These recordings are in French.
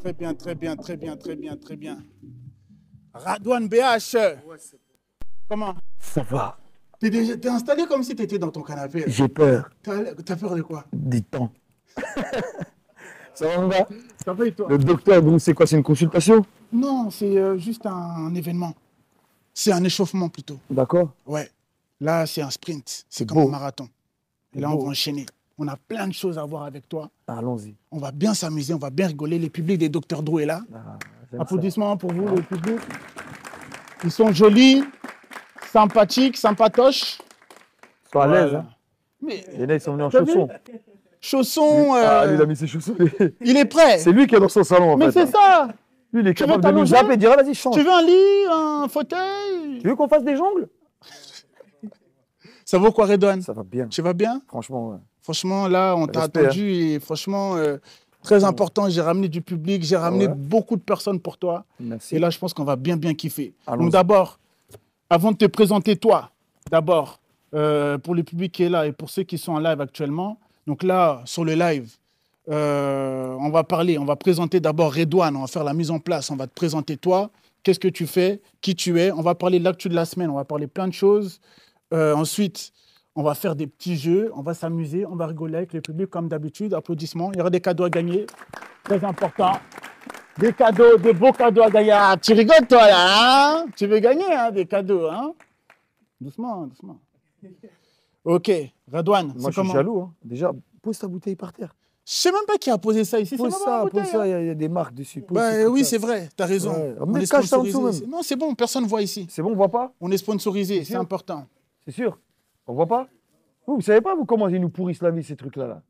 Très bien, très bien, très bien, très bien, très bien. Radouane BH. Comment? Ça va. T'es installé comme si t'étais dans ton canapé. J'ai peur. T'as peur de quoi? Du temps. Ça va? Ça va et toi? Le docteur, bon, c'est quoi? C'est une consultation? Non, c'est juste un événement. C'est un échauffement plutôt. D'accord. Ouais. Là, c'est un sprint. C'est comme beau. un marathon. Et là, on va enchaîner. On a plein de choses à voir avec toi. Allons-y. On va bien s'amuser, on va bien rigoler. Le public des Dr Dro est là. Applaudissements pour vous, le public. Ils sont jolis, sympathiques, sympatoches. Sois à l'aise. Voilà. Hein. Mais Les nains, ils sont venus en t'as vu? chaussons. Chaussons. Ah, lui, il a mis ses chaussons. Il est prêt. C'est lui qui est dans son salon, en Mais fait. c'est ça. Lui, il est Tu veux capable de nous t'allonger? zapper et dire, ah, vas-y, change. Tu veux un lit, un fauteuil? Tu veux qu'on fasse des jongles? Ça vaut quoi, Redouane? Ça va bien. Tu vas bien? Franchement, ouais. Franchement, là, on t'a J'espère. attendu et franchement, très important. J'ai ramené du public, j'ai ramené Ouais. beaucoup de personnes pour toi. Merci. Et là, je pense qu'on va bien, bien kiffer. Allons-y. Donc d'abord, avant de te présenter toi, d'abord, pour le public qui est là et pour ceux qui sont en live actuellement, donc là, sur le live, on va parler, on va présenter d'abord Redouane, on va faire la mise en place, on va te présenter toi, qu'est-ce que tu fais, qui tu es, on va parler de l'actu de la semaine, on va parler plein de choses. Ensuite, on va faire des petits jeux, on va s'amuser, on va rigoler avec le public comme d'habitude, applaudissements, il y aura des cadeaux à gagner, très important. Des cadeaux, des beaux cadeaux à gagner. Ah, tu rigoles toi là, hein? Tu veux gagner hein, des cadeaux, hein? Doucement, doucement. Ok, Redouane, Moi, c'est je suis comment? jaloux. Hein. Déjà, pose ta bouteille par terre. Je sais même pas qui a posé ça ici. Pose C'est pas ma ça, bouteille, hein. il y a des marques dessus. Pose Bah, ces oui, trucs-là. c'est vrai, t'as raison. Ouais. On Mais est cache ça en dessous sponsorisé. même. Non, c'est bon, personne ne voit ici. C'est bon, on voit pas? On est sponsorisé, c'est sûr important. C'est sûr? On voit pas? Vous savez pas, vous, comment ils nous pourrissent la vie, ces trucs-là là.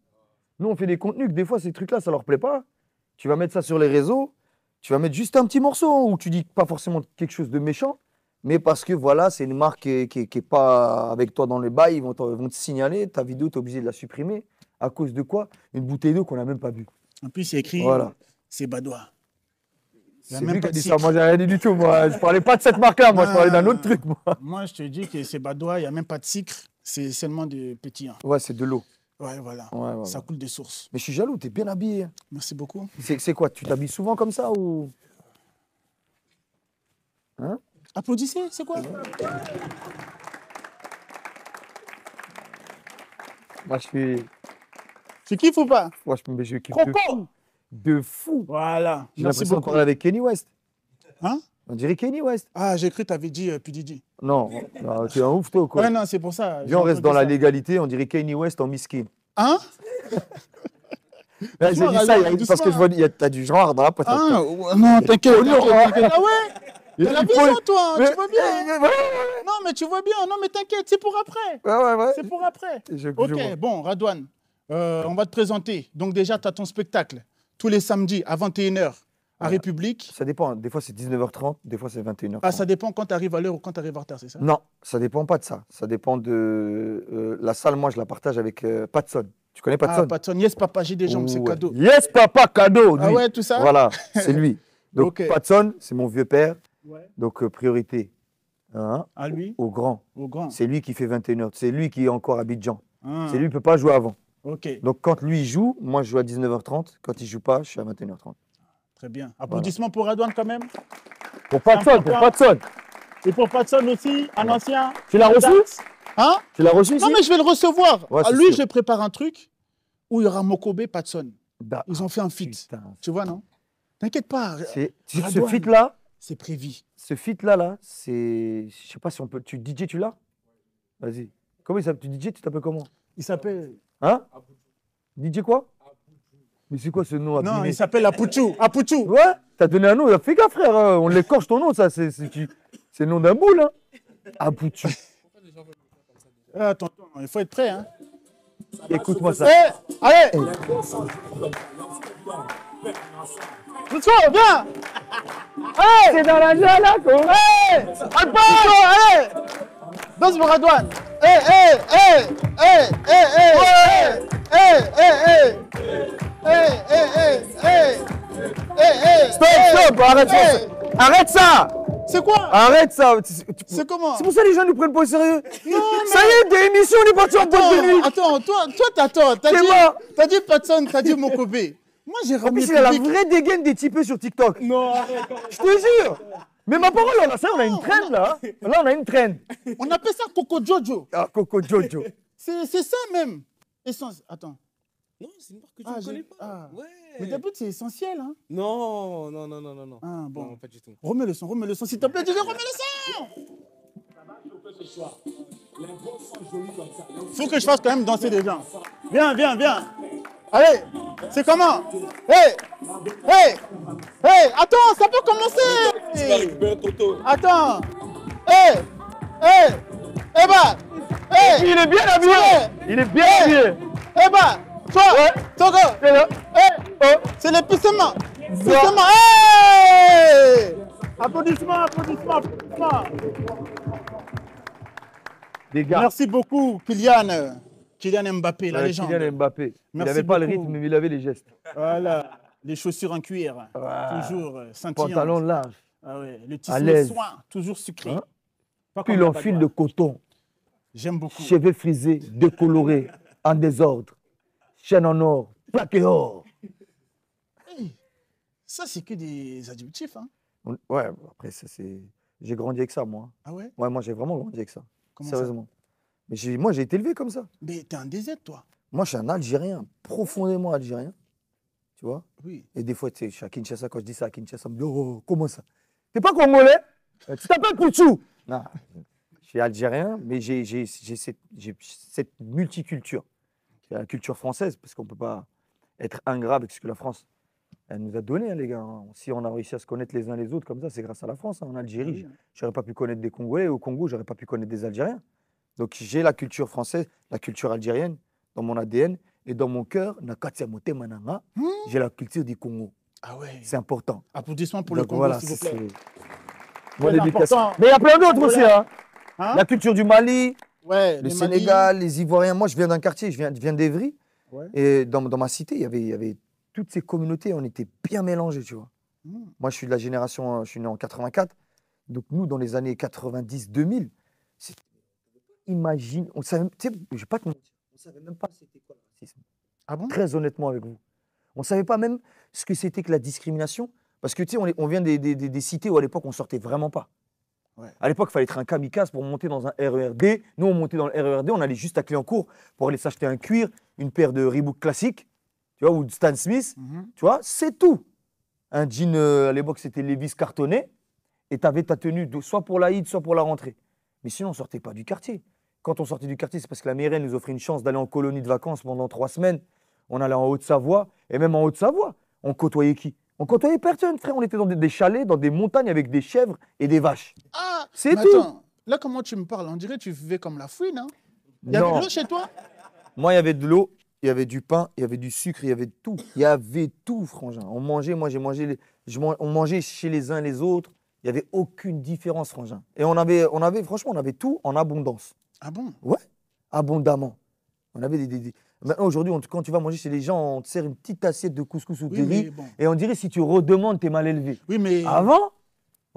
Nous, on fait des contenus que des fois, ces trucs-là, ça leur plaît pas. Tu vas mettre ça sur les réseaux, tu vas mettre juste un petit morceau où tu dis pas forcément quelque chose de méchant, mais parce que voilà, c'est une marque qui est pas avec toi dans le bail, ils vont te signaler, ta vidéo, tu es obligé de la supprimer. À cause de quoi? Une bouteille d'eau qu'on n'a même pas bu. En plus, c'est écrit, Voilà. c'est Badois. Il y a C'est même lui qui pas a de dit ça, sucre. moi j'ai rien dit du tout. Moi, je parlais pas de cette marque-là, moi je parlais d'un autre truc. Moi. Moi, je te dis que c'est Badois, il n'y a même pas de sucre, c'est seulement du pétillant. Ouais, c'est de l'eau. Ouais, voilà. Ouais. Ça coule des sources. Mais je suis jaloux, t'es bien habillé. Merci beaucoup. C'est quoi? Tu t'habilles souvent comme ça ou? Hein? Applaudissez, c'est quoi? Moi je suis. Tu kiffes ou pas? Moi je kiffe de fou. Croco! De fou. Voilà. J'ai Merci l'impression de beaucoup. parler avec Kenny West. Hein? On dirait Kenny West. Ah, j'ai cru que tu avais dit PDG. Non, tu es un ouf toi quoi. Ouais, non, c'est pour ça. Viens, on reste dans la entendu ça. légalité, on dirait Kenny West en miskin. Hein? Là, j'ai dit ça parce que je vois, t'as du genre dans la poitrine. Ah, non, t'inquiète. Ah ouais? Il T'as la faut- vision, toi, Mais- tu vois bien. Ouais, Non, mais tu vois bien. Non, mais t'inquiète, c'est pour après. ouais. C'est pour après. Je Ok, vois. bon, Radouane, on va te présenter. Donc déjà, tu as ton spectacle tous les samedis à 21h à République. Ça dépend, des fois c'est 19h30, des fois c'est 21h30. Ah, ça dépend quand tu arrives à l'heure ou quand tu arrives en retard, c'est ça? Non, ça dépend pas de ça. Ça dépend de la salle. Moi, je la partage avec Patson. Tu connais Ah, Patson? Patson, yes, papa, j'ai des jambes, c'est Ouais. cadeau. Yes, papa, cadeau. Ah lui. ouais, tout ça? Voilà, c'est lui. Donc Ok. Patson, c'est mon vieux père. Ouais. Donc priorité hein, À lui, au grand. au grand. C'est lui qui fait 21h. C'est lui qui est encore à Abidjan. Ah, C'est lui qui peut pas jouer avant. ok, Donc quand lui il joue, moi je joue à 19h30. Quand il joue pas, je suis à 21h30. très bien. Applaudissements pour Radouane quand même. Pour Patson, pour Patson. Et pour Patson aussi, un ancien. Tu l'as reçu? Hein? Tu l'as reçu ici? Non, mais je vais le recevoir. Ouais, À c'est lui, sûr. je prépare un truc où il y aura Mokobe, Patson. Bah, Ils ont fait un feat. putain. Tu vois, non? T'inquiète pas, Ce Radouane. feat là, c'est prévu. c'est, je sais pas si on peut. Tu DJ, tu l'as? Vas-y. Comment il s'appelle? Tu DJ, tu t'appelles comment? Il s'appelle. Hein? DJ quoi? Mais c'est quoi ce nom Non, abîmé? il s'appelle Apuchou. Apuchou. Ouais, t'as donné un nom. Fais gaffe, frère. Hein. On l'écorche ton nom, ça. C'est le nom d'un boule. Hein. Aboutu. Attends, il faut être prêt, hein. Écoute-moi ça. Eh, allez. Doucement, viens. Allez. C'est dans la joie là, quoi. Allez. Allez. Danse pour Radouane. Stop, arrête ça. Arrête ça. C'est quoi? Arrête ça. C'est comment? C'est pour ça que les gens nous prennent pas au sérieux. Non, Ça y est, des émissions, on est parti en boîte de nuit. Attends, toi, t'as tort. C'est moi. T'as dit Patson, t'as dit Mokobe. Moi, j'ai En ramené plus, il a la public. vraie dégaine des typés sur TikTok. Non, arrête. Je te jure. Mais ma parole, là, ça, on a une traîne, là. Là, on a une traîne. On appelle ça Coco Jojo. Ah, Coco Jojo. C'est ça même. Essence. Attends. Non, c'est une marque que tu Ah, ne connais pas. ah. Ouais. Mais d'habitude, c'est essentiel. Hein. Non, non, non, non, non, non. Ah, bon. Non, pas du tout. Remets le son, s'il te plaît, DJ, remets le son. Faut que je fasse quand même danser les gens. Viens, viens, viens. Allez, c'est comment? Hey, hey, hey, attends, ça peut commencer. Attends. Hey, hey, eh bah, hey. Il est bien habillé. Il est bien habillé. Eh bah, toi, Togo, c'est le pissement. Pissement, hey! Applaudissements, applaudissements, applaudissements. Des gars. Merci beaucoup, Kylian. Kylian Mbappé, la légende. Kylian Mbappé. Il Merci n'avait pas le beaucoup. rythme, mais il avait les gestes. Voilà, les chaussures en cuir, toujours scintillantes. Pantalon large. Ah ouais, le À tissu l'aise. soin, toujours sucré. Hein? Pas Puis comme la l'enfile de bagarre. coton. J'aime beaucoup. Cheveux frisés, décolorés, en désordre. Chaîne en or, plaqué or. Hey, ça, c'est que des adjectifs. Hein. Ouais, après, ça, c'est. J'ai grandi avec ça, moi. Ah ouais? Ouais, moi, j'ai vraiment grandi avec ça. Comment ça? Sérieusement. Mais moi, j'ai été élevé comme ça. Mais t'es un DZ, toi. Moi, je suis un Algérien, profondément Algérien. Tu vois? Oui. Et des fois, tu sais, je suis à Kinshasa, quand je dis ça à Kinshasa, on me dit, oh, comment ça? T'es pas congolais? Tu t'appelles Pouchou? Non. Je suis algérien, mais j'ai cette multiculture. J'ai la culture française, parce qu'on ne peut pas être ingrat avec ce que la France elle nous a donné, hein, les gars. Hein. Si on a réussi à se connaître les uns les autres comme ça, c'est grâce à la France. Hein. En Algérie, je n'aurais pas pu connaître des Congolais. Au Congo, je n'aurais pas pu connaître des Algériens. Donc, j'ai la culture française, la culture algérienne dans mon ADN. Et dans mon cœur, j'ai la culture du Congo. Ah ouais. C'est important. Applaudissements pour le Donc, Congo, voilà, s'il vous c'est- plaît. Voilà Très l'éducation. important. Mais il y a plein d'autres aussi. Hein. Hein? La culture du Mali, Ouais, le les Sénégal, les Ivoiriens. Moi, je viens d'un quartier, je viens d'Evry. Ouais. Et dans ma cité, il y avait toutes ces communautés, on était bien mélangés, tu vois. Mmh. Moi, je suis de la génération, je suis né en 84. Donc, nous, dans les années 90-2000, imagine, on savait, tu sais, je vais pas te mentir, on savait même pas c'était quoi le racisme. Ah bon? Très honnêtement avec vous. On savait pas même ce que c'était que la discrimination. Parce que, tu sais, on vient des cités où à l'époque, on sortait vraiment pas. Ouais. À l'époque, il fallait être un kamikaze pour monter dans un RERD. Nous, on montait dans le RERD, on allait juste à Clignancourt pour aller s'acheter un cuir, une paire de Reebok classiques, tu vois, ou de Stan Smith, Mhm. tu vois, c'est tout. Un jean, à l'époque, c'était Levi's cartonné, et tu avais ta tenue soit pour l'Aïd, soit pour la rentrée. Mais sinon, on ne sortait pas du quartier. Quand on sortait du quartier, c'est parce que la mairie elle nous offrait une chance d'aller en colonie de vacances pendant 3 semaines. On allait en Haute-Savoie, et même en Haute-Savoie, on côtoyait qui? On côtoyait personne, frère. On était dans des chalets, dans des montagnes avec des chèvres et des vaches. Ah, C'est mais tout. attends, là, comment tu me parles? On dirait que tu vivais comme la fouine, hein? Il y avait Non. de l'eau chez toi? Moi, il y avait de l'eau, il y avait du pain, il y avait du sucre, il y avait de tout. Il y avait tout, frangin. On mangeait, moi j'ai mangé, on mangeait chez les uns les autres. Il n'y avait aucune différence, frangin. Et franchement, on avait tout en abondance. Ah bon? Ouais, abondamment. On avait Maintenant, aujourd'hui, quand tu vas manger chez les gens, on te sert une petite assiette de couscous ou de Oui, riz. mais bon. Et on dirait, si tu redemandes, t'es mal élevé. Oui, mais. Avant,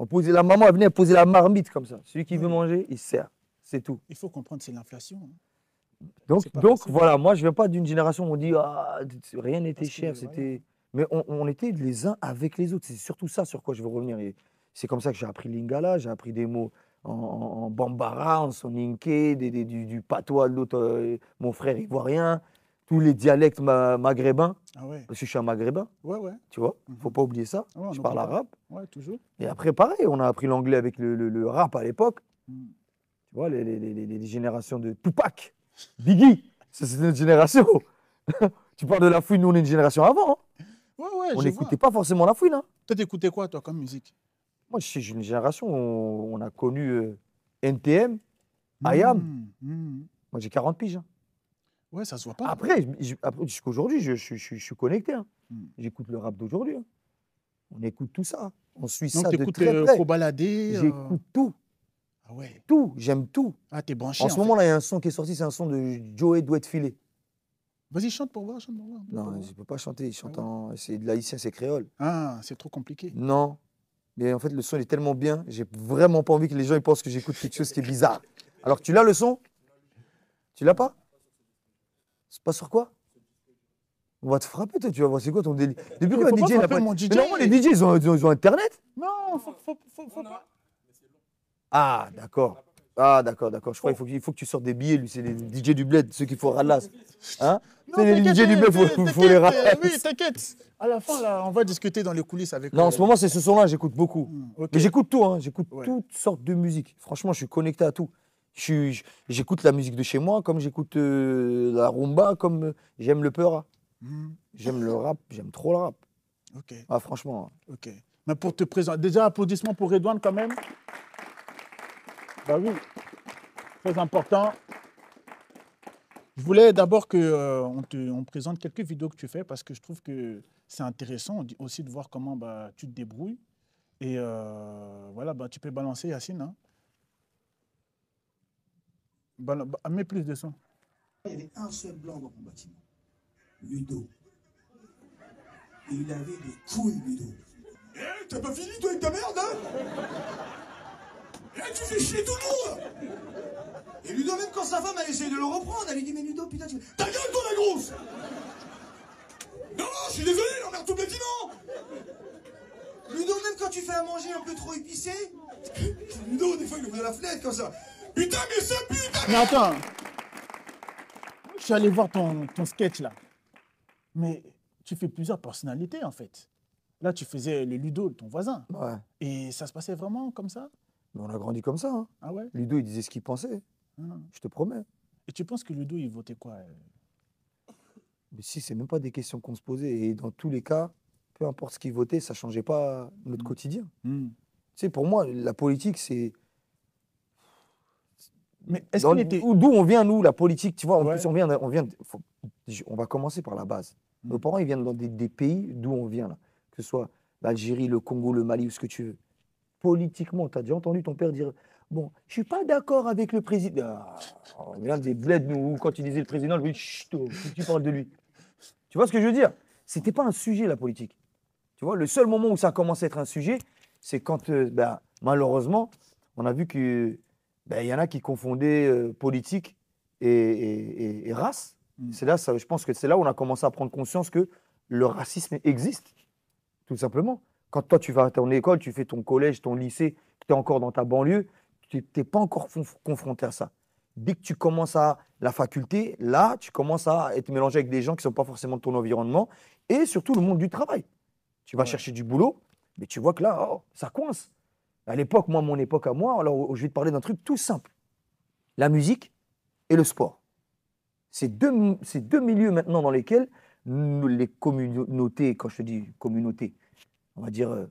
la maman, elle venait poser la marmite comme ça. Celui qui veut manger, il sert. C'est tout. Il faut comprendre, c'est l'inflation. Hein. Donc C'est pas facile. voilà, moi, je ne viens pas d'une génération où on dit ah, rien n'était Parce que, cher. C'était... Mais on était les uns avec les autres. C'est surtout ça sur quoi je veux revenir. Et c'est comme ça que j'ai appris l'ingala, j'ai appris des mots en bambara, en soninké, du patois de l'autre, mon frère ivoirien, tous les dialectes maghrébins, Ah ouais. parce que je suis un maghrébin, Ouais, ouais. tu vois. Il ne faut pas oublier ça. Ah ouais, on Je n'oublie parle pas. arabe. Ouais, toujours. Et après, pareil, on a appris l'anglais avec le rap à l'époque. Mm. Tu vois, les générations de Tupac, Biggie, ça c'est notre génération. Tu parles de la fouine, nous on est une génération avant. Hein. Ouais, ouais, On je n'écoutait vois. pas forcément la fouine. Hein. Toi, t'écoutais quoi, toi, comme musique? Moi, je suis une génération où on a connu NTM, IAM. Moi, j'ai 40 piges. Hein. Ouais, ça se voit pas. Après, jusqu'à aujourd'hui, je suis connecté. Hein. Mm. J'écoute le rap d'aujourd'hui. Hein. On écoute tout ça. On suit Donc, ça de t'écoutes très près. Balader. J'écoute tout. Ah ouais. Tout. J'aime tout. Ah, t'es branché. En ce moment-là, il y a un son qui est sorti, c'est un son de Joey Doit Filer. Vas-y, chante pour voir, chante pour voir. Non, je ne peux pas chanter. Il chante Ah ouais. c'est de l'haïtien, c'est créole. Ah, c'est trop compliqué. Non. Mais en fait, le son est tellement bien, j'ai vraiment pas envie que les gens ils pensent que j'écoute quelque chose qui est bizarre. Alors, tu l'as le son? Tu l'as pas? C'est pas sur quoi? On va te frapper, toi, tu vas voir, c'est quoi ton délire? Depuis Mais quand faut un pas DJ n'a frapper pas. mon Mais DJ. normalement, les DJ, ils ont Internet? Non, faut pas. Ah, d'accord. Ah, d'accord, d'accord. Je crois qu'il faut que tu sortes des billets, lui, c'est les DJ du bled, ceux qu'il faut ralasse. Hein? Non, C'est les t'inquiète, DJ du bled, faut les ralasser. oui, t'inquiète. À la fin, là, on va discuter dans les coulisses avec. Non, en ce moment, c'est ce son-là, j'écoute beaucoup. Ok. Mais j'écoute tout, hein. J'écoute Ouais. toutes sortes de musique. Franchement, je suis connecté à tout. J'écoute la musique de chez moi, comme j'écoute la rumba, comme j'aime le peura. Hmm, J'aime le rap, j'aime trop le rap. Ok, Ah, franchement. ok. Mais pour te présenter, déjà applaudissements pour Redouane quand même. Bah oui, très important. Je voulais d'abord que on présente quelques vidéos que tu fais parce que je trouve que c'est intéressant aussi de voir comment bah, tu te débrouilles. Et voilà, bah, tu peux balancer Yacine. Hein. Mets plus de son. Il y avait un seul blanc dans mon bâtiment, Ludo. Et il avait des couilles, Ludo. Eh, t'as pas fini toi avec ta merde, hein? Eh, tu fais chier tout le monde! Et Ludo, même quand sa femme a essayé de le reprendre, elle lui dit, mais Ludo, putain, tu... Ta gueule, toi, la grosse! Non, non, je suis désolé, il emmerde tout le bâtiment! Ludo, même quand tu fais à manger un peu trop épicé, Ludo, des fois, il ouvre la fenêtre comme ça. Putain, mais ça putain! Mais attends, je suis allé voir ton sketch là. Mais tu fais plusieurs personnalités en fait. Là, tu faisais le Ludo de ton voisin. Ouais. Et ça se passait vraiment comme ça? Mais on a grandi comme ça. Hein. Ah ouais? Ludo, il disait ce qu'il pensait. Ah. Je te promets. Et tu penses que Ludo, il votait quoi? Mais si, c'est même pas des questions qu'on se posait. Et dans tous les cas, peu importe ce qu'il votait, ça changeait pas notre quotidien. Hmm. Tu sais, pour moi, la politique, c'est. Mais est-ce Dans- qu'il était... D'où on vient, nous, la politique, tu vois, en Ouais. plus, on va commencer par la base. Mm. Nos parents, ils viennent dans des pays d'où on vient, là. Que ce soit l'Algérie, le Congo, le Mali, ou ce que tu veux. Politiquement, tu as déjà entendu ton père dire bon, je suis pas d'accord avec le président. Ah, on vient des bleds, nous, quand il disait le président, je lui dis chut, oh, faut que tu parles de lui. Tu vois ce que je veux dire? C'était pas un sujet, la politique. Tu vois, le seul moment où ça a commencé à être un sujet, c'est quand, malheureusement, on a vu que y en a qui confondaient politique et race. Mm. C'est là, je pense que c'est là où on a commencé à prendre conscience que le racisme existe, tout simplement. Quand toi, tu vas à ton école, tu fais ton collège, ton lycée, tu es encore dans ta banlieue, tu n'es pas encore confronté à ça. Dès que tu commences à la faculté, là, tu commences à être mélangé avec des gens qui ne sont pas forcément de ton environnement et surtout le monde du travail. Tu vas Ouais. chercher du boulot, mais tu vois que là, oh, ça coince. À l'époque, mon époque à moi, alors je vais te parler d'un truc tout simple. La musique et le sport. C'est deux milieux maintenant dans lesquels les communautés, quand je te dis communauté, on va dire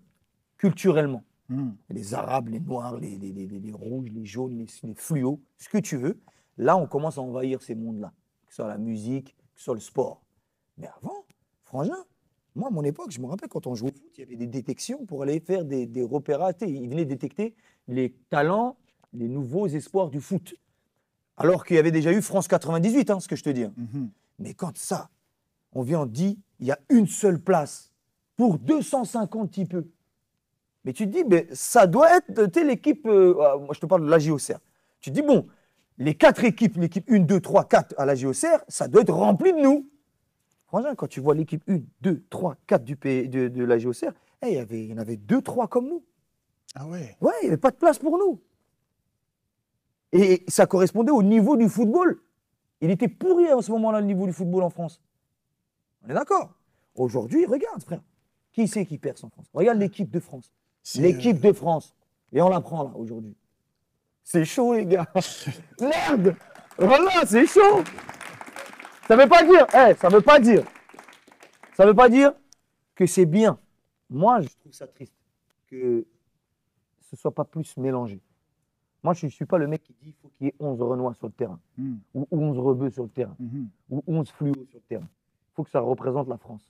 culturellement, Hmm. les arabes, les noirs, les rouges, les jaunes, les fluos, ce que tu veux, là on commence à envahir ces mondes-là, que ce soit la musique, que ce soit le sport. Mais avant, frangin, moi à mon époque, je me rappelle quand on jouait au foot, il y avait des détections pour aller faire des repérages. Ils venaient détecter les talents, les nouveaux espoirs du foot. Alors qu'il y avait déjà eu France 98, hein, ce que je te dis. Hein. Mhm. Mais quand ça, on vient, on dit, il y a une seule place pour 250 types. Mais tu te dis, mais ça doit être l'équipe, moi je te parle de la JOCR. Tu te dis, bon, les 4 équipes, l'équipe 1, 2, 3, 4 à la JOCR, ça doit être rempli de nous. Franchement, quand tu vois l'équipe 1, 2, 3, 4 de la JOCR, il y en avait 2, 3 comme nous. Ah ouais. Ouais, il n'y avait pas de place pour nous. Et ça correspondait au niveau du football. Il était pourri à ce moment-là, le niveau du football en France. On est d'accord? Aujourd'hui, regarde, frère. Qui c'est qui perce en France? Regarde l'équipe de France. C'est, L'équipe de France. Et on la prend là, aujourd'hui. C'est chaud, les gars. Merde! Voilà, c'est chaud. Ça veut pas dire, ça veut pas dire que c'est bien. Moi, je trouve ça triste que ce soit pas plus mélangé. Moi, je ne suis pas le mec qui dit qu'il faut qu'il y ait 11 Renois sur le terrain, Hmm. ou 11 Rebeux sur le terrain, Mhm. ou 11 Fluos sur le terrain. Il faut que ça représente la France.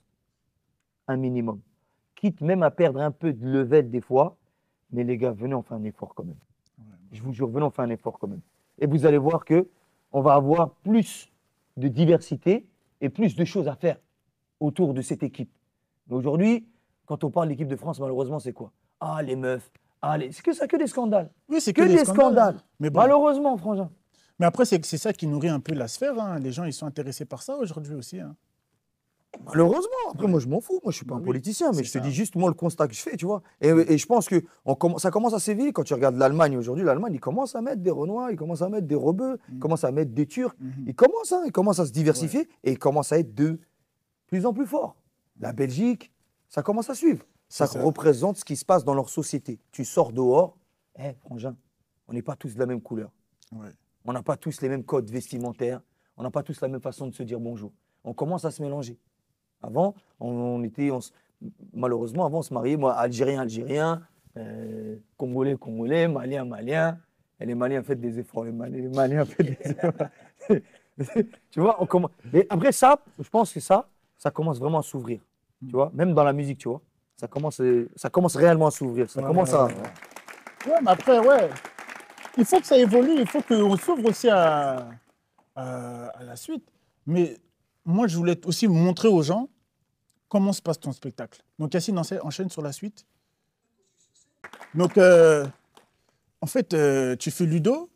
Un minimum. Quitte même à perdre un peu de level des fois, mais les gars, venez, on fait un effort quand même. Je vous jure, venez, on fait un effort quand même. Et vous allez voir que on va avoir plus de diversité et plus de choses à faire autour de cette équipe. Mais aujourd'hui, quand on parle de l'équipe de France, malheureusement, c'est quoi? Ah, les meufs. Ah, c'est que ça, que des scandales. Oui, c'est Que des scandales. Mais bon. Malheureusement, frangin. Mais après, c'est ça qui nourrit un peu la sphère. Hein. Les gens, ils sont intéressés par ça aujourd'hui aussi. Hein. Malheureusement, après moi je m'en fous, moi je suis pas un Oui, politicien, mais c'est je te ça. dis juste moi le constat que je fais, tu vois. Et je pense que ça commence à s'éveiller quand tu regardes l'Allemagne aujourd'hui. L'Allemagne, ils commencent à mettre des Renois, ils commencent à mettre des Rebeux, ils commencent à mettre des Turcs. Mhm. Ils commencent à se Ouais. diversifier et ils commencent à être de plus en plus forts. La Belgique, ça commence à suivre. Ça C'est ça. représente ce qui se passe dans leur société. Tu sors dehors, frangin, on n'est pas tous de la même couleur. Ouais. On n'a pas tous les mêmes codes vestimentaires. On n'a pas tous la même façon de se dire bonjour. On commence à se mélanger. Avant, malheureusement, avant, on se mariait, moi, Algérien, Algérien, Congolais, Congolais, Malien, Malien. Et les Maliens faites des efforts, les Maliens faites des efforts. Tu vois, on commence. Et après ça, je pense que ça commence vraiment à s'ouvrir. Tu vois, même dans la musique, tu vois. Ça commence réellement à s'ouvrir. Ça Ouais, commence ouais, à. ouais, ouais. Ouais, mais après, ouais, il faut que ça évolue, il faut qu'on s'ouvre aussi à la suite. Mais moi, je voulais aussi montrer aux gens comment se passe ton spectacle. Donc, Yacine enchaîne sur la suite. Donc, en fait, tu fais Ludo,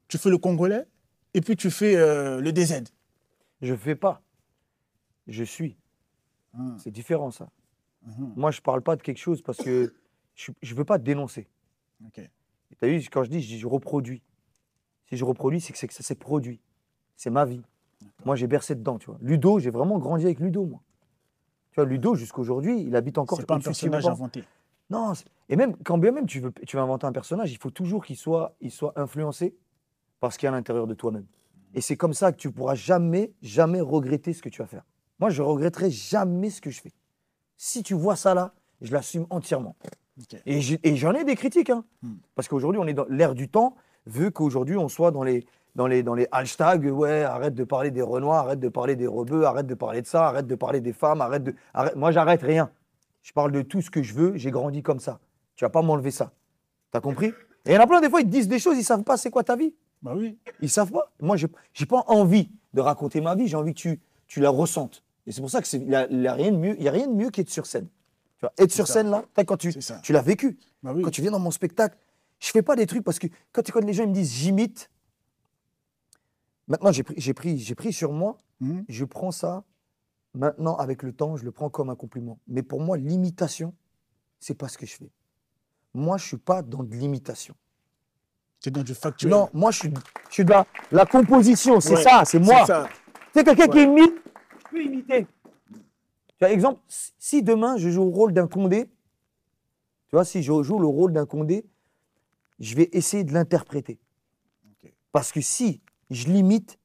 tu fais le Congolais, et puis tu fais le DZ. Je fais pas. Je suis. Hum, C'est différent, ça. hum, Moi, je parle pas de quelque chose parce que je ne veux pas te dénoncer. ok. Tu as vu, quand je dis je reproduis. Si je reproduis, c'est que ça s'est produit. C'est ma vie. Moi, j'ai bercé dedans, tu vois. Ludo, j'ai vraiment grandi avec Ludo, moi. Tu vois, Ludo, jusqu'aujourd'hui, il habite encore C'est pas un au-dessus de chez mes personnage parents. inventé. Non, et même, quand bien même tu veux inventer un personnage, il faut toujours qu'il soit influencé par ce qu'il y a à l'intérieur de toi-même. Et c'est comme ça que tu pourras jamais, jamais regretter ce que tu vas faire. Moi, je regretterai jamais ce que je fais. Si tu vois ça là, je l'assume entièrement. Ok. Et j'en ai des critiques, hein. Hmm. Parce qu'aujourd'hui, on est dans l'ère du temps, veut qu'aujourd'hui, on soit dans les hashtags, ouais, arrête de parler des Renois, arrête de parler des Rebeux, arrête de parler de ça, arrête de parler des femmes, arrête. Moi, j'arrête rien. Je parle de tout ce que je veux, j'ai grandi comme ça. Tu vas pas m'enlever ça. T'as compris? Et il y en a plein, des fois, ils te disent des choses, ils savent pas c'est quoi ta vie. Bah oui. Ils savent pas. Moi, j'ai pas envie de raconter ma vie, j'ai envie que tu la ressentes. Et c'est pour ça qu'il n'y a rien de mieux, il y a rien de mieux qu'être sur scène. Tu vois, être sur ça. scène, là, quand C'est ça. tu l'as vécu. Bah oui. Quand tu viens dans mon spectacle, je fais pas des trucs parce que quand les gens ils me disent j'imite, maintenant j'ai pris sur moi, Mhm. je prends ça, maintenant avec le temps, je le prends comme un compliment. Mais pour moi, l'imitation, c'est pas ce que je fais. Moi, je suis pas dans de l'imitation. C'est dans du factuel. Non, moi, je suis dans la composition, c'est Ouais, ça, c'est moi. C'est ça. Tu sais, quelqu'un qui Ouais. imite, je peux imiter. Tu vois, exemple, si demain je joue le rôle d'un Condé, tu vois, si je joue le rôle d'un Condé, je vais essayer de l'interpréter. Ok. Parce que si je l'imite,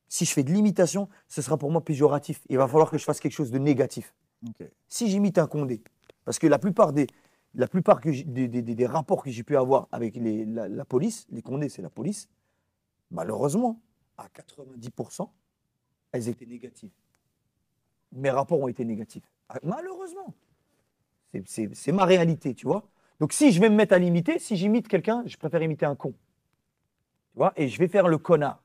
si je fais de l'imitation, ce sera pour moi péjoratif. Il va falloir que je fasse quelque chose de négatif. Ok. Si j'imite un Condé, parce que la plupart des rapports que j'ai pu avoir avec la police, les Condés, c'est la police, malheureusement, à 90%, elles étaient négatives. Mes rapports ont été négatifs. Malheureusement. C'est ma réalité, tu vois. Donc si je vais me mettre à l'imiter, si j'imite quelqu'un, je préfère imiter un con. Tu vois, et je vais faire le connard.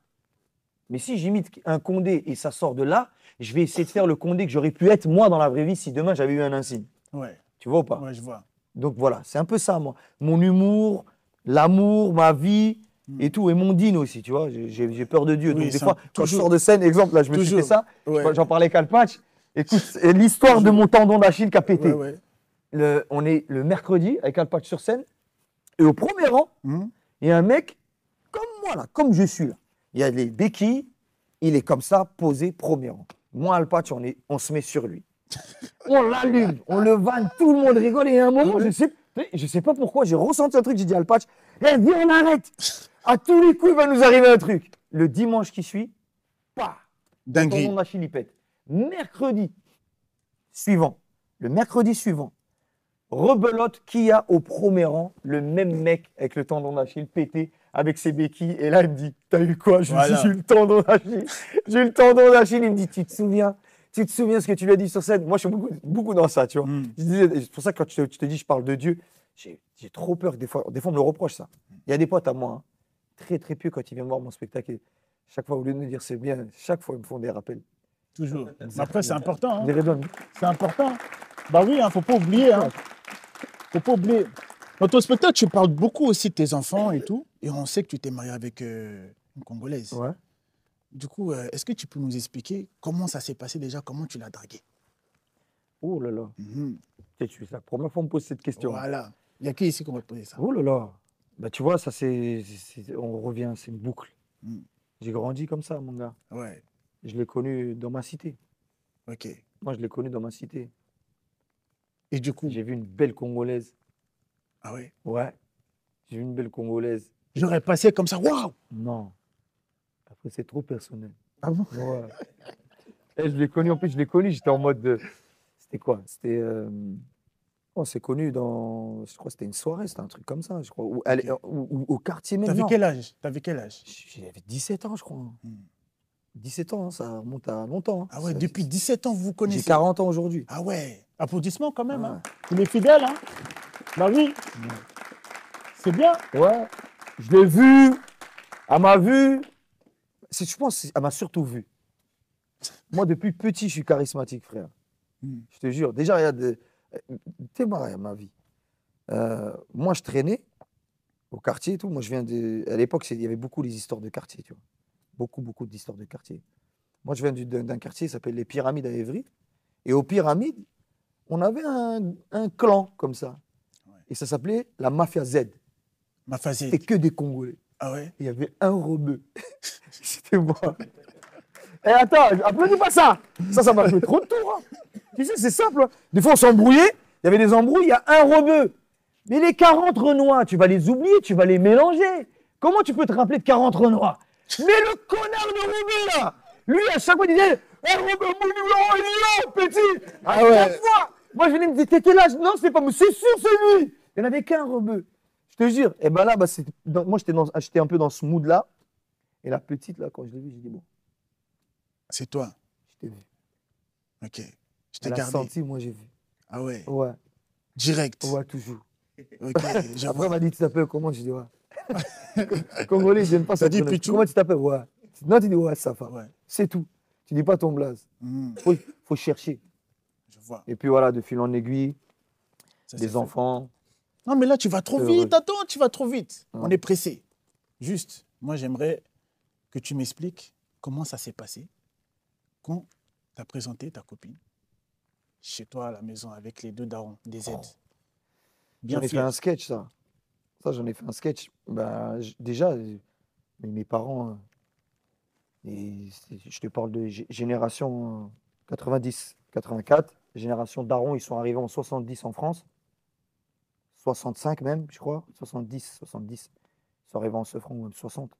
Mais si j'imite un Condé et ça sort de là, je vais essayer de faire le Condé que j'aurais pu être moi dans la vraie vie si demain j'avais eu un insigne. Ouais. Tu vois ou pas? Ouais, je vois. Donc voilà, c'est un peu ça, moi. Mon humour, l'amour, ma vie et tout. Et mon dîne aussi, tu vois. J'ai peur de Dieu. Oui, Donc des c'est fois, quand je toujours. sors de scène, exemple, là, je me suis Toujours. fait ça. Ouais. J'en parlais avec Alpatch. Écoute, c'est l'histoire de mon tendon d'Achille qui a pété. Ouais, ouais. On est le mercredi avec Alpatch sur scène. Et au premier rang, Mhm. il y a un mec comme moi, là, comme je suis là. Il y a les béquilles. Il est comme ça, posé, premier rang. Moi, Alpatch, on se met sur lui. On l'allume, on le vanne, tout le monde rigole. Et à un moment, je sais pas pourquoi, j'ai ressenti un truc. J'ai dit à Alpatch, viens, on arrête. À tous les coups, il va nous arriver un truc. Le dimanche qui suit, pah, le Dinguerie. tendon d'Achille, il pète. Le mercredi suivant, rebelote qui a au premier rang le même mec avec le tendon d'Achille pété avec ses béquilles. Et là, il me dit, t'as eu quoi? Je lui dis, Voilà. j'ai eu le tendon d'Achille. J'ai eu le tendon d'Achille. Il me dit, tu te souviens ce que tu lui as dit sur scène? Moi, je suis beaucoup dans ça, tu vois. Mm. C'est pour ça que quand je te dis, je parle de Dieu, j'ai trop peur que des fois, on me le reproche ça. Il y a des potes à moi, hein, très très pieux quand ils viennent voir mon spectacle. Et chaque fois, au lieu de me dire c'est bien, chaque fois, ils me font des rappels. Toujours. Mais après, c'est important. Des Hein. raisons. C'est important. Bah oui, hein, faut pas oublier. Hein. Faut pas oublier. Dans ton spectacle, tu parles beaucoup aussi de tes enfants et tout. Et on sait que tu t'es marié avec une Congolaise. Ouais. Du coup, est-ce que tu peux nous expliquer comment ça s'est passé déjà? Comment tu l'as draguée? Oh là là. Mhm. C'est la première fois qu'on me pose cette question. Voilà. Il n'y a qui ici qui va te poser ça? Oh là là. Bah, tu vois, ça, on revient, c'est une boucle. Mm. J'ai grandi comme ça, mon gars. Ouais, Je l'ai connu dans ma cité. ok. Moi, je l'ai connu dans ma cité. Et du coup, J'ai vu une belle Congolaise. ah ouais, Ouais. J'ai vu une belle Congolaise. j'aurais passé comme ça, waouh! Non. Après, c'est trop personnel. Ah bon? Ouais. Et je l'ai connu, en plus, je l'ai connu, j'étais en mode. C'était quoi? C'était. On s'est connu dans. Je crois que c'était une soirée, c'était un truc comme ça, je crois. Ou au quartier même. T'avais Non. quel âge? T'avais quel âge? J'avais 17 ans, je crois. Hmm. 17 ans, hein, ça remonte à longtemps. Hein. Ah ouais, Ça- depuis 17 ans, vous vous J'ai connaissez? 40 ans aujourd'hui. Ah ouais, applaudissements quand même. Ouais. Hein. Il est fidèle, hein? Bah oui, c'est bien. Ouais. Je l'ai vue. Elle m'a vu. Je pense qu'elle m'a surtout vu. Moi, depuis petit, je suis charismatique, frère. Hmm. Je te jure. Déjà, regarde. T'es marré, ma vie. Moi, je traînais au quartier et tout. Moi, je viens de. À l'époque, il y avait beaucoup les histoires de quartier, tu vois. Beaucoup d'histoires de quartier. Moi, je viens d'un quartier qui s'appelle les Pyramides à Évry. Et aux Pyramides, on avait un clan comme ça. Ouais. Et ça s'appelait la Mafia Z. Ma facette. C'était que des Congolais. Ah ouais? Il y avait un rebeu. C'était moi. Et attends, applaudis pas ça. Ça m'a fait trop de tours. Hein. Tu sais, c'est simple. Hein. Des fois, on s'embrouillait. Il y avait des embrouilles, il y a un rebeu. Mais les 40 Renois, tu vas les oublier, tu vas les mélanger. Comment tu peux te rappeler de 40 Renois? Mais le connard de rebeu, là, lui, à chaque fois, il disait « Eh, rebeu, mon numéro, il est là, petit !» Ah ouais. Chaque fois. Moi, je venais me dire « T'étais là ?» Non, c'est pas moi, c'est sûr, c'est lui. Il n'y en avait qu'un rebeu. Je te jure. Et ben là, bah, moi, j'étais un peu dans ce mood-là. Et la petite, là, quand je l'ai vue, j'ai dit « Bon, C'est toi. je t'ai vu. » Ok. Je t'ai Elle a gardé. senti, moi, j'ai vu. Ah ouais. Ouais, Direct. ouais, toujours. Ok. j'avoue. Après, elle m'a dit, tu t'appelles comment? J'ai dit, ouais. Congolais, j'aime pas ça. T'as dit Pichou? Comment tu t'appelles? Ouais. Non, tu dis, ouais, Safa. Ouais. C'est tout. Tu dis pas ton blaze. Hmm, Faut chercher. je vois. Et puis voilà, de fil en aiguille, Ça, c'est des fait. enfants. Non, mais là, tu vas trop C'est vite. vrai. Attends, tu vas trop vite. Ouais. On est pressé. Juste, moi, j'aimerais que tu m'expliques comment ça s'est passé quand tu as présenté ta copine chez toi à la maison avec les deux darons, des aides. Bien J'en ai fait fier. un sketch, ça. Ça, j'en ai fait un sketch. Bah, déjà, mes parents, je te parle de génération 90, 84. Génération daron, ils sont arrivés en 70 en France. 65 même, je crois. 70. Ils sont arrivés en Sefran, 60.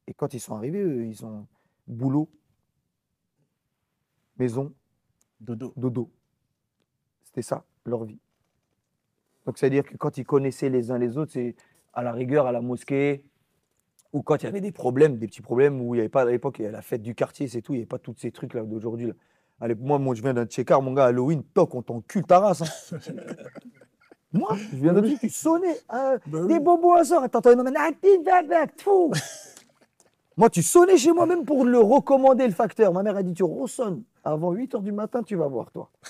Et quand ils sont arrivés, eux, ils ont boulot, maison, Dodo. dodo. C'était ça, leur vie. Donc, c'est-à-dire que quand ils connaissaient les uns les autres, c'est à la rigueur à la mosquée, ou quand il y avait des problèmes, des petits problèmes, où il n'y avait pas, à l'époque, il y avait la fête du quartier, c'est tout, il n'y avait pas tous ces trucs-là d'aujourd'hui. Là. Moi, je viens d'un Tchékar, mon gars, Halloween, toc, on t'encule ta race. Hein. Moi, je viens d'un truc, tu sonnais. Des bobos à sort, t'entendais ma mère, moi, tu sonnais chez moi même pour le recommander, le facteur. Ma mère a dit, tu ressonnes. Avant 8h du matin, tu vas voir, toi. Tu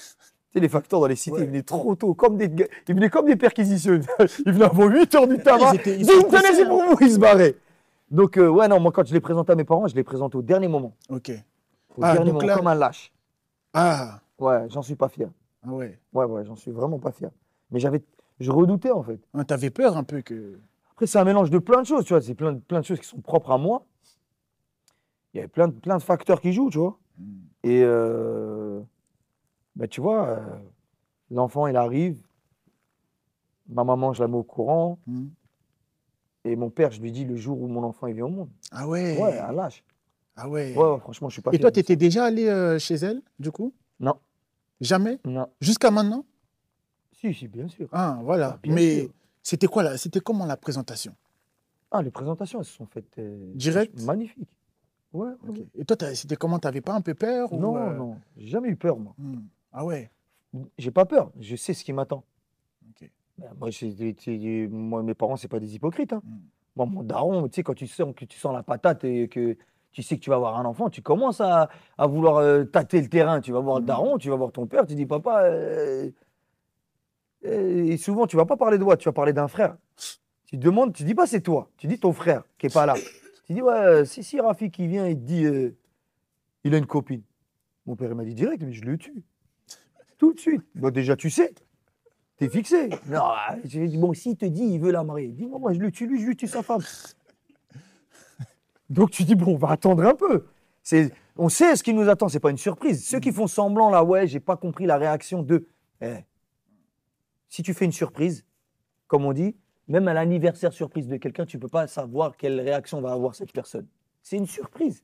sais, les facteurs dans les cités, Ouais. ils venaient trop tôt, ils venaient comme des perquisitions. Ils venaient avant 8h du tabac. Ils Dis, sont tenez, pressés, c'est pour vous, ils se barraient. Donc, ouais, non, moi, quand je l'ai présenté à mes parents, je l'ai présenté au dernier moment. Ok. Au Ah, dernier donc moment, là- comme un lâche. Ah, Ouais, j'en suis pas fier. ah ouais. Ouais, j'en suis vraiment pas fier. Mais je redoutais, en fait. Ah, t'avais peur un peu que. Après, c'est un mélange de plein de choses, tu vois. C'est plein de choses qui sont propres à moi. Il y avait plein de facteurs qui jouent, tu vois. Hmm. Et, bah, tu vois, l'enfant, il arrive. Ma maman, je la mets au courant. Hmm. Et mon père, je lui dis le jour où mon enfant il vient au monde. Ah ouais. Ouais, un lâche. Ah ouais. Ouais, franchement, je suis pas Et fier toi, de tu ça. étais déjà allé chez elle, du coup? Non, Jamais? non. Jusqu'à maintenant? Si, bien sûr. Ah, voilà. Ah, bien Mais sûr. c'était comment la présentation? Ah, les présentations, elles se sont faites Direct? magnifiques. Ouais, Ok. ouais. Et toi, c'était comment? T'avais pas un peu peur ou, Non, j'ai jamais eu peur, moi. Hmm. Ah ouais. J'ai pas peur, je sais ce qui m'attend. Ok. Ben, moi, mes parents, c'est pas des hypocrites. Hein. Hmm. Moi, mon daron, tu sais, quand tu sens que tu sens la patate et que tu sais que tu vas avoir un enfant, tu commences à vouloir tâter le terrain. Tu vas voir le daron, tu vas voir ton père, tu dis, papa, et souvent, tu vas pas parler de moi, tu vas parler d'un frère. Tu demandes, tu dis pas c'est toi, tu dis ton frère qui est pas là. Tu dis, ouais, si Rafi qui vient et te dit, il a une copine. Mon père, il m'a dit direct, mais je le tue. Tout de suite. Bon, déjà, tu sais. T'es fixé. Non, j'ai dit, bon, s'il te dit, il veut la marier, dis-moi, moi, je le tue lui, je lui tue sa femme. Donc, tu dis, bon, on va attendre un peu. On sait ce qui nous attend, c'est pas une surprise. Ceux qui font semblant, là, ouais, j'ai pas compris la réaction de. Si tu fais une surprise, comme on dit, même à l'anniversaire surprise de quelqu'un, tu peux pas savoir quelle réaction va avoir cette personne. C'est une surprise.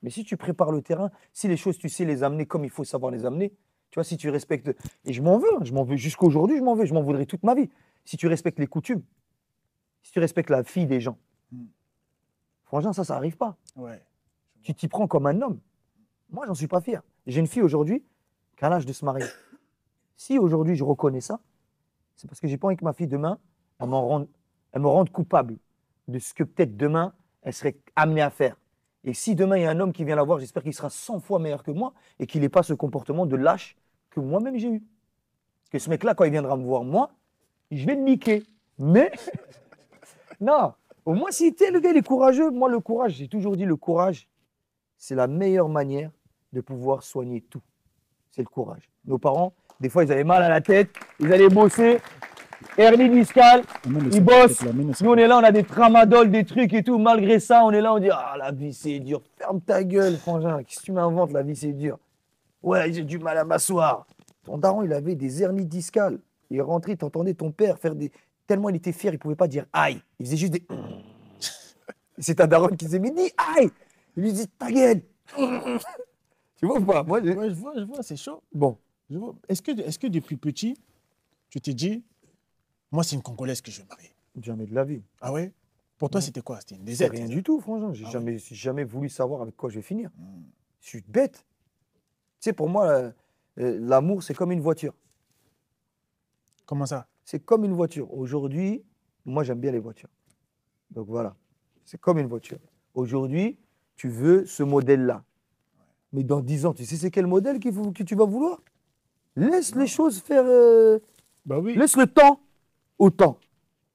Mais si tu prépares le terrain, si les choses, tu sais les amener comme il faut savoir les amener, tu vois, si tu respectes. Et je m'en veux jusqu'à aujourd'hui, je m'en voudrais toute ma vie. Si tu respectes les coutumes, si tu respectes la fille des gens, franchement, ça n'arrive pas. Ouais. Tu t'y prends comme un homme. Moi, j'en suis pas fier. J'ai une fille aujourd'hui qui a l'âge de se marier. Si aujourd'hui je reconnais ça, c'est parce que j'ai pas envie que ma fille demain, elle me rende coupable de ce que peut-être demain, elle serait amenée à faire. Et si demain il y a un homme qui vient la voir, j'espère qu'il sera 100 fois meilleur que moi et qu'il n'ait pas ce comportement de lâche que moi-même j'ai eu. Parce que ce mec-là, quand il viendra me voir, moi, je vais le niquer. Mais, non, au moins si le gars il est courageux, moi le courage, j'ai toujours dit le courage, c'est la meilleure manière de pouvoir soigner tout. C'est le courage. Nos parents, des fois, ils avaient mal à la tête, ils allaient bosser, hernie discale, ils bossent. Nous, on est là, on a des tramadol, des trucs et tout. Malgré ça, on est là, on dit ah, la vie, c'est dur. Ferme ta gueule, frangin. Qu'est-ce que tu m'inventes, la vie, c'est dur. Ouais, j'ai du mal à m'asseoir. Ton daron, il avait des hernies discales. Il est rentré, t'entendais ton père faire des. Tellement il était fier, il ne pouvait pas dire aïe. Il faisait juste des. C'est ta daronne qui disait mais dis aïe. Il lui dit ta gueule. Tu vois ou pas? Moi, Ouais, je vois, c'est chaud. Bon. Est-ce que depuis petit, tu t'es dit, moi, c'est une Congolaise que je vais marier? Jamais de la vie. Ah ouais? Pour toi, c'était quoi? C'était une C'est DZ? rien du tout, franchement. J'ai jamais voulu savoir avec quoi je vais finir. Je suis bête. Tu sais, pour moi, l'amour, c'est comme une voiture. Comment ça? C'est comme une voiture. Aujourd'hui, moi, j'aime bien les voitures. Donc voilà. C'est comme une voiture. Aujourd'hui, tu veux ce modèle-là. Mais dans 10 ans, tu sais c'est quel modèle que tu vas vouloir? Laisse les choses faire. Bah oui. Laisse le temps au temps.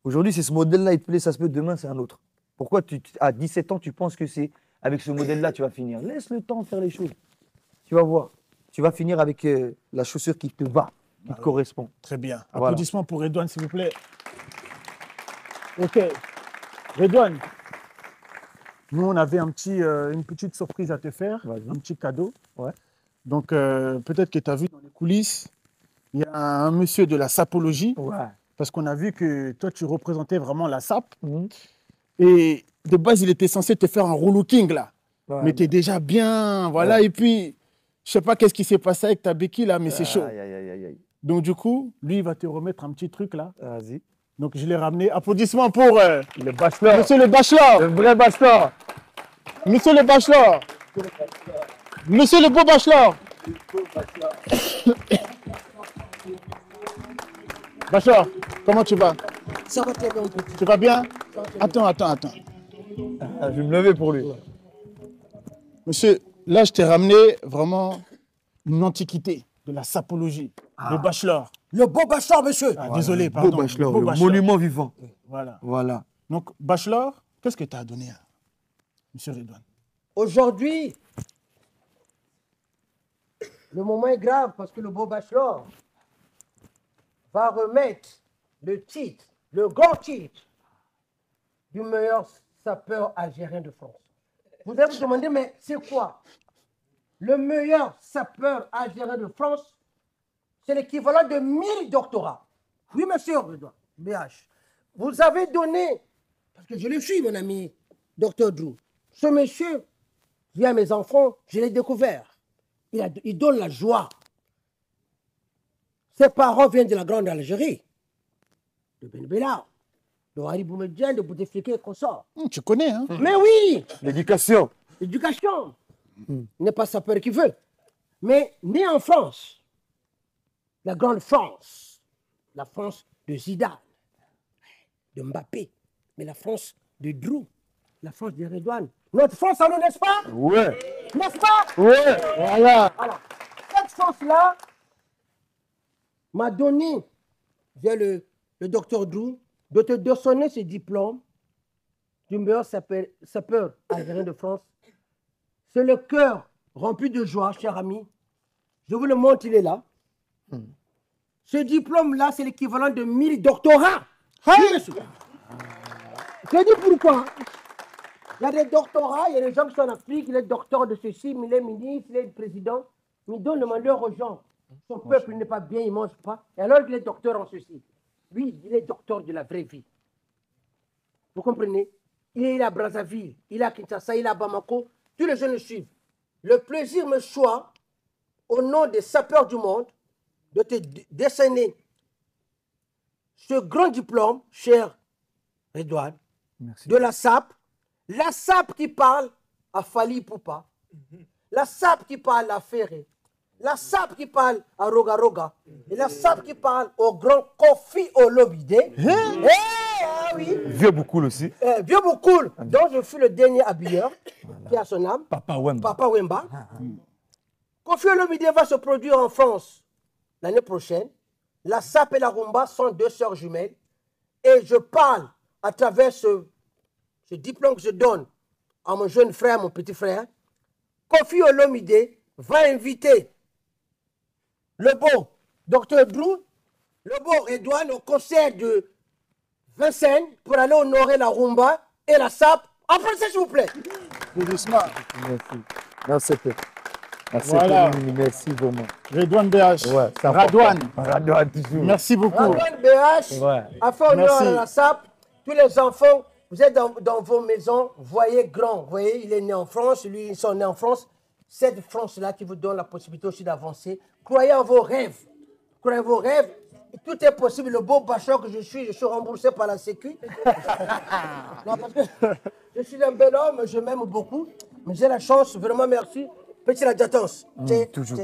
Aujourd'hui, c'est ce modèle-là, il te plaît, ça se peut, demain, c'est un autre. Pourquoi à 17 ans, tu penses que c'est avec ce modèle-là, tu vas finir? Laisse le temps faire les choses. Tu vas voir. Tu vas finir avec la chaussure qui te va, qui te correspond. Très bien. Voilà. Applaudissements pour Redouane, s'il vous plaît. Ok. Redouane, nous, on avait une petite surprise à te faire, Vas-y. un petit cadeau. Ouais. Donc, peut-être que tu as vu dans les coulisses, il y a un monsieur de la sapologie, Ouais. parce qu'on a vu que toi, tu représentais vraiment la sape. Mhm. Et de base, il était censé te faire un relooking, là. Ouais. Mais tu es déjà bien, voilà. Ouais. Et puis, je sais pas qu'est-ce qui s'est passé avec ta béquille, là, mais c'est chaud. Aïe, aïe, aïe, aïe, aïe. Donc, du coup, lui, il va te remettre un petit truc, là. Vas-y. Donc, je l'ai ramené. Applaudissements pour Le bachelor. monsieur le bachelor. Le vrai bachelor. Monsieur le bachelor. Monsieur le beau bachelor. Bachelor, comment tu vas? Ça va très bien, petit. Tu vas bien? Attends. Ah, je vais me lever pour lui. Monsieur, là, je t'ai ramené vraiment une antiquité de la sapologie, le bachelor. Le beau bachelor, monsieur. Ah, désolé, pardon. Beau bachelor, beau le bachelor. monument vivant. Voilà. Voilà. Donc, bachelor, qu'est-ce que tu as donné à monsieur Redouane? Aujourd'hui, le moment est grave parce que le beau bachelor va remettre le titre, le grand titre du meilleur sapeur algérien de France. Vous allez vous demander, mais c'est quoi? Le meilleur sapeur algérien de France, c'est l'équivalent de 1000 doctorats. Oui, monsieur Redouane, BH. Vous avez donné, parce que je le suis, mon ami, docteur Drew. Ce monsieur, via mes enfants, je l'ai découvert. Il donne la joie. Ses parents viennent de la Grande Algérie, de Ben Bella, de Harry Boumedienne, de Bouteflika et consorts. Tu connais, hein? Mais oui, L'éducation. l'éducation n'est pas sapeur qui veut. Mais né en France, la grande France, la France de Zidane, de Mbappé, mais la France de Drew, la France de Redouane. Notre France à nous, n'est-ce pas? Ouais. N'est-ce pas? Ouais. Voilà. Alors, cette France-là m'a donné, via le docteur Drew, de te donner ce diplôme du meilleur sapeur algérien de France. C'est le cœur rempli de joie, cher ami. Je vous le montre, il est là. Ce diplôme-là, c'est l'équivalent de 1000 doctorats. Oui, monsieur. Je dis pourquoi. Il y a des doctorats, il y a des gens qui sont en Afrique, il est docteur de ceci, il est ministre, il est président. Mais il donne le malheur aux gens. Son peuple n'est pas bien, il ne mange pas. Et alors il est docteur en ceci. Lui, il est docteur de la vraie vie. Vous comprenez? Il est à Brazzaville, il est à Kinshasa, il est à Bamako. Tous les jeunes le suivent. Le plaisir me soit, au nom des sapeurs du monde, de te décerner ce grand diplôme, cher Redouane, de la SAP. La SAP qui parle à Fali Poupa. La SAP qui parle à Ferré. La SAP qui parle à Roga Roga. Et la SAP qui parle au grand Kofi Olomide. Oui. Vieux Boukoul aussi. Vieux Boukoul, dont je fus le dernier habilleur, qui a son âme. Papa Wemba. Papa Wemba. Kofi Olomide va se produire en France l'année prochaine. La SAP et la Rumba sont deux sœurs jumelles. Et je parle à travers ce diplôme que je donne à mon jeune frère, mon petit frère. Kofi Olomide va inviter le beau Dr. Drew, le beau Redouane au concert de Vincennes pour aller honorer la Rumba et la SAP. En français, s'il vous plaît. Applaudissements. Merci. Merci, Voilà. merci vraiment. Redouane BH. Ouais, ça Radouane. Radouane toujours. Merci beaucoup. Radouane BH Ouais. a fait honneur Merci. à la SAP. Tous les enfants, vous êtes dans vos maisons, voyez grand. Vous voyez, il est né en France, lui, ils sont nés en France. Cette France-là qui vous donne la possibilité aussi d'avancer. Croyez en vos rêves. Croyez en vos rêves. Tout est possible. Le beau bachor que je suis remboursé par la Sécu. Non, parce que je suis un bel homme, je m'aime beaucoup. Mais j'ai la chance, vraiment merci. Petit adjutance. Toujours.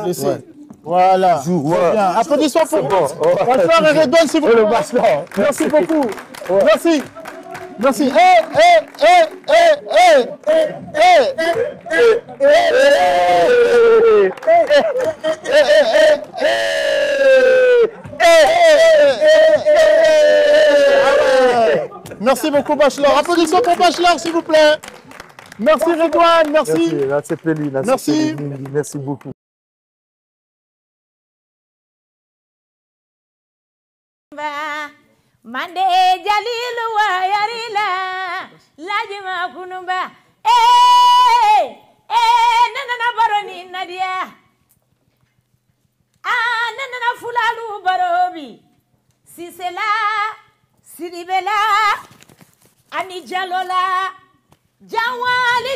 Laissez. Voilà. Toujours, Très ouais. bien. Applaudissements pour bon. Bachelor et Redouane, s'il vous plaît. Le Bachelor. Merci beaucoup. Merci. Merci. Merci beaucoup, Bachelor. Applaudissements pour Bachelor, s'il vous plaît. Merci, Redouane. Merci. Merci, Peli. Merci. Merci beaucoup. Mande Jalilu wa yarila lajima kunumba nana baroni nadia nana fulalu barobi sisela sidibela ani jalola jawali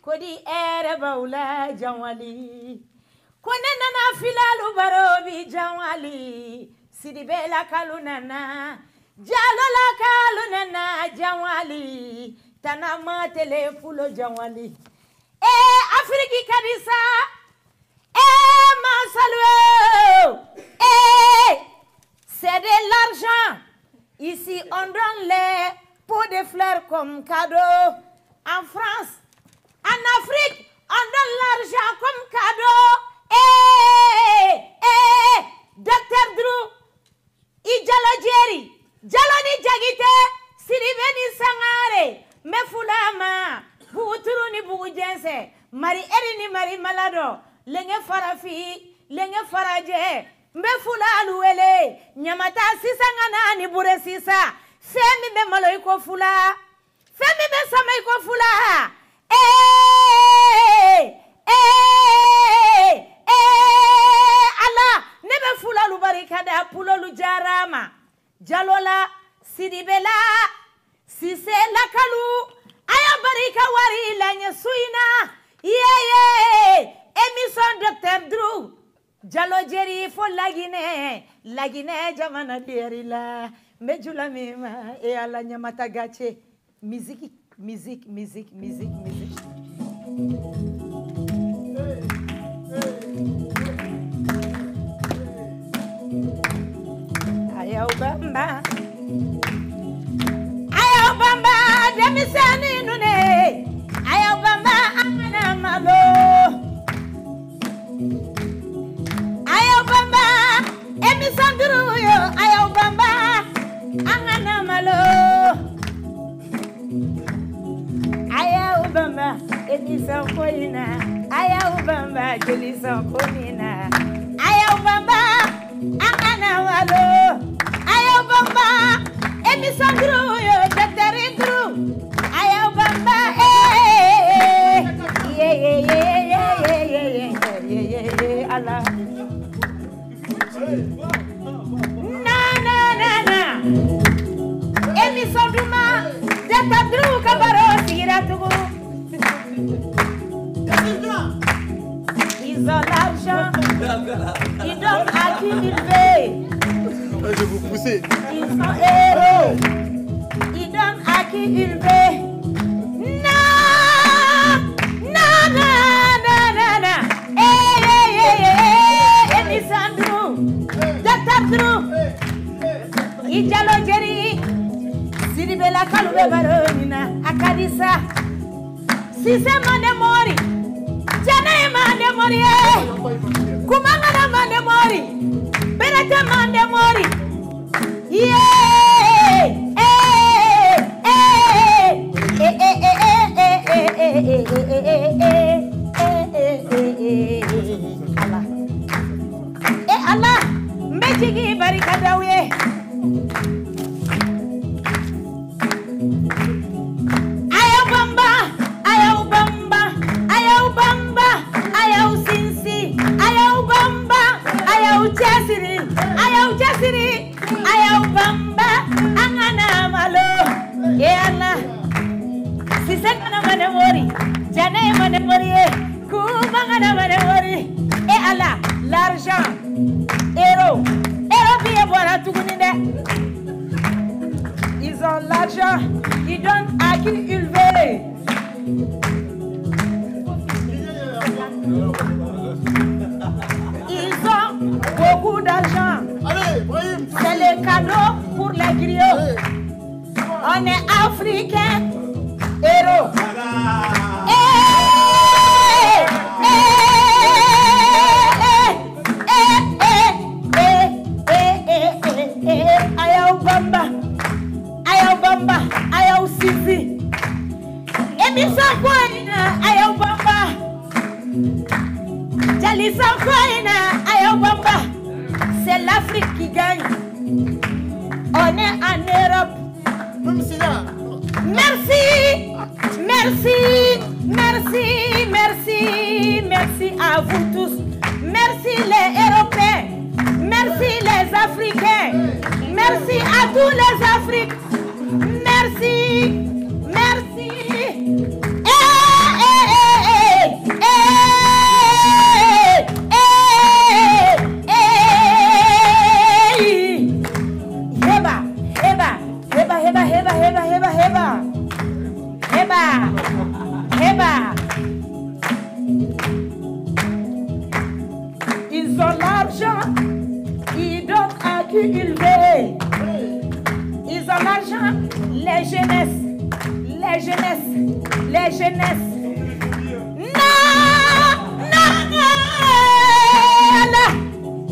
kodi ere baula jawali kone nana filalu barobi jawali sidibela kalunana jalola kalunana jawali tanama telefulo jawali Afriki kadisa masalu c'est de l'argent ici on donne les pots de fleurs comme cadeau en France en Afrique on donne l'argent comme cadeau Dr. Drew Ijalo Jerry Jaloni Jagite Siribeni Sangare Mefulama Buguturu ni Bugujense Mari Eri ni Mari Malado Lenge Farafi Lenge Faraje Mefula Aluele Nyamata Sisangana ni Bure Sisa Femi be malo iko fula Femi be sama iko fula Allah nebe fula lu barikada pulo lu jarama jalola sidibela sise lakalu aya barika wari lanye suina emission Dr. Drew jalo jeri fo lagine jamana derila mejula mema ala nyamata gache musique Ayaw bamba demisani nune ayaw bamba amana malo ayaw bamba emisanduru yo ayaw bamba amana malo ayaw bamba emisan koina ayaw bamba jeli sonkonina ayaw bamba angana walo ayaw bamba émission Dru yo Dr Dru ayaw bamba Allah na émission Duma Dr Dru kabaro sigira tugu ils ont l'argent, ils donnent à qui ils veulent. Je vais vous pousser. Ils sont héros, ils donnent à qui ils veulent. Non. Émission Dru, Dr Dru, Ijalo Jerry, Sidibela Kalube Baronina, Akadisa, Sise Mandemori. Jana mande mori, kumangana mande mori, berete mande mori. Allah, mbejigi barikadawe. Ayaw bamba angana malo yalla si segana mane mori jana mane mori ku mangana mane mori et Allah l'argent euro bien voilà tout ninde ils ont l'argent ils donnent à qui ils veulent. Ils ont beaucoup d'argent. C'est le cadeau pour les griots. On est africain, héros. Ayaw bamba, ayaw sisi. Émission Koina, ayaw bamba. Jali Sankoina, ayaw bamba. C'est l'Afrique qui gagne. On est en Europe. Merci à vous tous. Merci les Européens. Merci les Africains. Merci à tous les Afriques. Merci. Heba. Ils ont l'argent, ils donnent à qui ils veulent. Ils ont l'argent, les jeunesses. Non.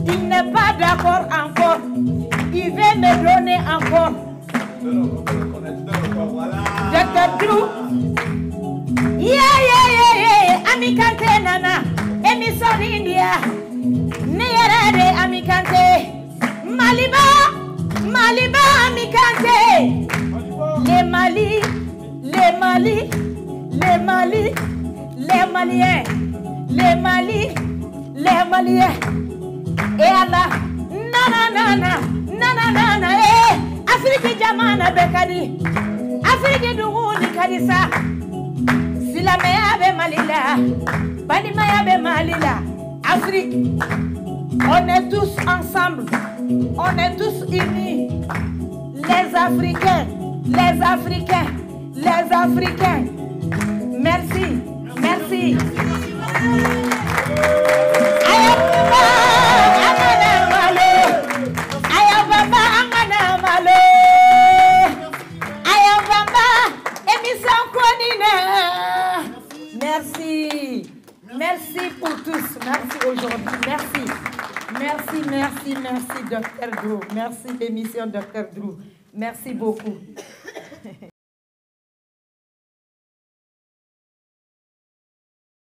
Il n'est pas d'accord encore. Il veut me donner encore. Dr Dru. Amikante nana, émission India. Neyerade amikante. Maliba amikante. Les Maliens. Et Allah, nanana, Afrique jamana bekadi. Afrique duguni kadisa. La meyabe malila, bani meyabe malila. Afrique, on est tous ensemble, on est tous unis. Les Africains. Merci. Ayaw bamba angana malo. Émission Konina. Merci pour tous. Merci aujourd'hui. Merci, Dr Dru. Merci l'émission Dr Dru. Merci beaucoup.